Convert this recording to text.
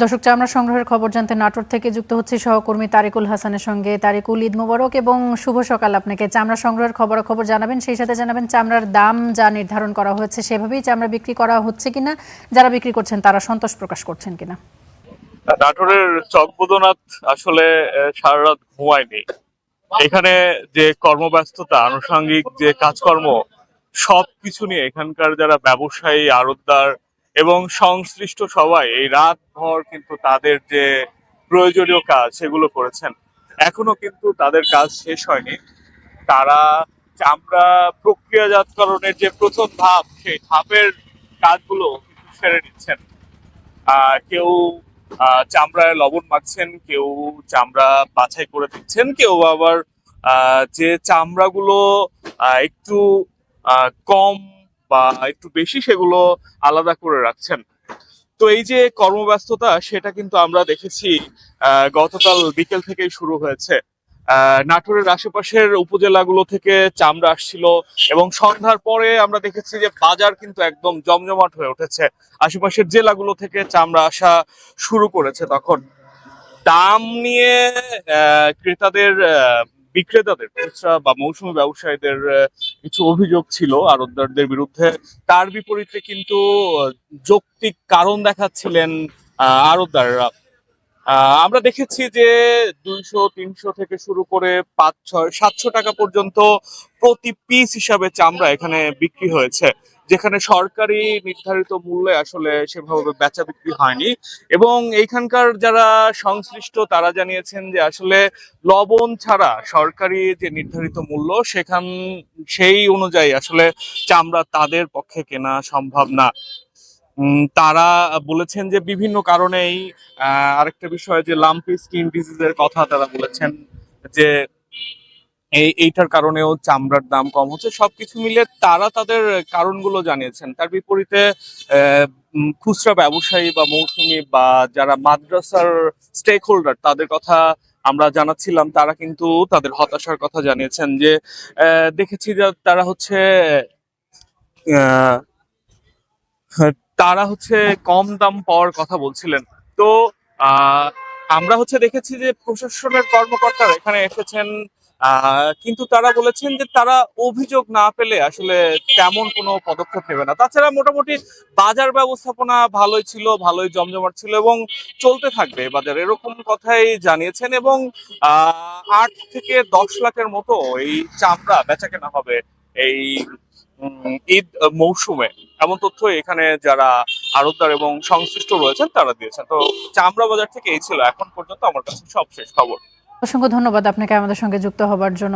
দর্শক, চামড়া সংগ্রহের খবর জানতে নাটোর থেকে যুক্ত হচ্ছে সহকর্মী তারিকুল হাসানের সঙ্গে। তারিকুল, ঈদ মোবারক এবং শুভ সকাল আপনাকে। চামড়া সংগ্রহের খবরাখবর জানাবেন, সেই সাথে জানাবেন চামড়ার দাম যা নির্ধারণ করা হয়েছে সেভাবেই চামড়া বিক্রি করা হচ্ছে কিনা, যারা বিক্রি করছেন তারা সন্তোষ প্রকাশ করছেন কিনা। নাটোরের চকবুদনাথ আসলে সারা রাত ঘুমায়নি। এখানে যে কর্মব্যস্ততা, আনুষঙ্গিক যে কাজকর্ম, সবকিছু নিয়ে এখানকার যারা ব্যবসায়ী, আড়তদার এবং সংশ্লিষ্ট সবাই এই রাত ভর কিন্তু তাদের যে প্রয়োজনীয় কাজ সেগুলো করেছেন। এখনো কিন্তু তাদের কাজ শেষ হয়নি। তারা চামড়া প্রক্রিয়াজাতকরণের যে প্রথম ধাপ, সেই ধাপের কাজগুলো কিন্তু সেরে নিচ্ছেন। কেউ চামড়ায় লবণ মাখছেন, কেউ চামড়া বাছাই করে দিচ্ছেন, কেউ আবার যে চামড়াগুলো একটু কম বা একটু বেশি সেগুলো আলাদা করে রাখছেন। তো এই যে কর্মব্যস্ততা, সেটা কিন্তু আমরা দেখেছি গতকাল বিকেল থেকেই শুরু হয়েছে। নাটোরের আশেপাশের উপজেলাগুলো থেকে চামড়া আসছিল এবং সন্ধ্যার পরে আমরা দেখেছি যে বাজার কিন্তু একদম জমজমাট হয়ে উঠেছে। আশেপাশের জেলাগুলো থেকে চামড়া আসা শুরু করেছে। তখন দাম নিয়ে ক্রেতাদের বিক্রেতাদের, খুচরা বা মৌসুমী ব্যবসায়ীদের কিছু অভিযোগ ছিল আড়তদারদের বিরুদ্ধে। তার বিপরীতে কিন্তু যৌক্তিক কারণ দেখাচ্ছিলেন আড়তদাররা। আমরা দেখেছি যে 200-300 থেকে শুরু করে 500-600-700 টাকা পর্যন্ত প্রতি পিস হিসাবে চামড়া এখানে বিক্রি হয়েছে, যেখানে সরকারি নির্ধারিত মূল্যে আসলে সেভাবে বেচা বিক্রি হয়নি। এবং এইখানকার যারা সংশ্লিষ্ট তারা জানিয়েছেন যে আসলে লবণ ছাড়া সরকারি যে নির্ধারিত মূল্য, সেই অনুযায়ী আসলে চামড়া তাদের পক্ষে কেনা সম্ভব না। তারা বলেছেন যে বিভিন্ন কারণেই, আরেকটা বিষয় যে লাম্পি স্কিন ডিজিজের কথা তারা বলেছেন, যে এইটার কারণেও চামড়ার দাম কম হচ্ছে। সবকিছু মিলে তারা তাদের কারণগুলো জানিয়েছেন। তার বিপরীতে খুচরা ব্যবসায়ী বা মৌসুমী বা যারা মাদ্রাসার স্টেক হোল্ডার তাদের কথা আমরা জানাচ্ছিলাম, তারা কিন্তু তাদের হতাশার কথা জানিয়েছেন। যে দেখেছি যে তারা হচ্ছে আহ তারা হচ্ছে কম দাম পাওয়ার কথা বলছিলেন। তো আহ আমরা দেখেছি যে প্রশাসনের কর্মকর্তারা এখানে এসেছেন, কিন্তু তারা বলেছেন যে তারা অভিযোগ না পেলে আসলে তেমন কোনো পদক্ষেপ নেবে না। তাছাড়া মোটামুটি বাজার ব্যবস্থাপনা ভালোই ছিল, ভালোই জমজমাট ছিল এবং চলতে থাকবে বাজার, এরকম কথাই জানিয়েছেন। এবং 8 থেকে 10 লাখের মতো এই চামড়া বেচাকেনা হবে এই ঈদ মৌসুমে, এমন তথ্য এখানে যারা আড়তদার এবং সংশ্লিষ্ট রয়েছেন তারা দিয়েছেন। তো চামড়া বাজার থেকে এই ছিল এখন পর্যন্ত আমার কাছে সবশেষ খবর। অসংখ্য ধন্যবাদ আপনাকে আমাদের সঙ্গে যুক্ত হবার জন্য।